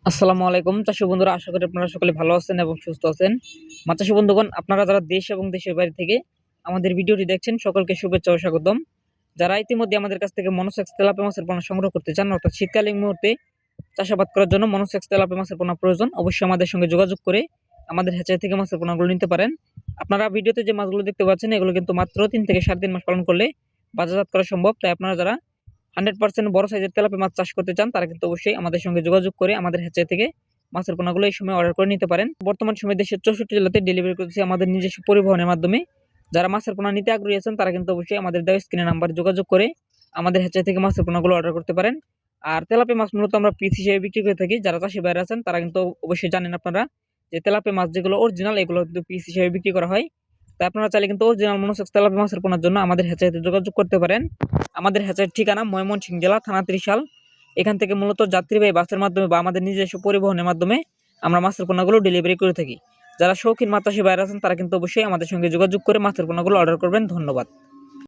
আসসালামু আলাইকুম চাষী বন্ধুরা, আশা করি আপনারা সকলে ভালো আছেন এবং সুস্থ আছেন। চাষী বন্ধুগণ, আপনারা যারা দেশ এবং দেশের বাইরে থেকে আমাদের ভিডিওটি দেখছেন, সকলকে শুভেচ্ছা ও স্বাগতম। যারা ইতিমধ্যে আমাদের কাছ থেকে মনোসেক্স তেলাপিয়া মাছের পোনা সংগ্রহ করতে চান, অর্থাৎ শীতকালীন মুহূর্তে চাষাবাদ করার জন্য মনোসেক্স তেলাপিয়া মাছের পোনা প্রয়োজন, অবশ্যই আমাদের সঙ্গে যোগাযোগ করে আমাদের হ্যাচারি থেকে মাছের পোনাগুলো নিতে পারেন। আপনারা ভিডিওতে যে মাছগুলো দেখতে পাচ্ছেন, এগুলো কিন্তু মাত্র 3 থেকে 3.5 মাস পালন করলে বাজারজাত করা সম্ভব। তাই আপনারা যারা 100% বড় সাইজের তেলাপিয়া মাছ চাষ করতে চান, তারা কিন্তু অবশ্যই আমাদের সঙ্গে যোগাযোগ করে আমাদের হ্যাচারি থেকে মাছের পোনাগুলো এই সময় অর্ডার করে নিতে পারেন। বর্তমান সময়ে দেশের 64 জেলাতে ডেলিভারি করতেছি আমাদের নিজস্ব পরিবহনের মাধ্যমে। যারা মাছের পোনা নিতে আগ্রহী আছেন, তারা কিন্তু অবশ্যই আমাদের দেওয়া স্ক্রিনে নাম্বারে যোগাযোগ করে আমাদের হ্যাচারি থেকে মাছের পোনাগুলো অর্ডার করতে পারেন। আর তেলাপিয়া মাছ মূলত আমরা পিস হিসেবে বিক্রি করে থাকি। যারা চাষি ভাইরা আছেন, তারা কিন্তু অবশ্যই জানেন আপনারা যে তেলাপিয়া মাছ যেগুলো অরিজিনাল, এগুলো কিন্তু পিস হিসেবে বিক্রি করা হয়। তাই আপনারা চাইলে কিন্তু অরিজিনাল মনোসেক্স তেলাপিয়া মাছের পোনার জন্য আমাদের হ্যাচারিতে যোগাযোগ করতে পারেন। আমাদের হ্যাচারির ঠিকানা ময়মনসিংহ জেলা, থানা ত্রিশাল। এখান থেকে মূলত যাত্রীবাহী বাসের মাধ্যমে বা আমাদের নিজস্ব পরিবহনের মাধ্যমে আমরা মাছের পোনাগুলো ডেলিভারি করে থাকি। যারা শৌখিন মাছ চাষী ভাইরা আছেন, তারা কিন্তু অবশ্যই আমাদের সঙ্গে যোগাযোগ করে মাছের পোনাগুলো অর্ডার করবেন। ধন্যবাদ।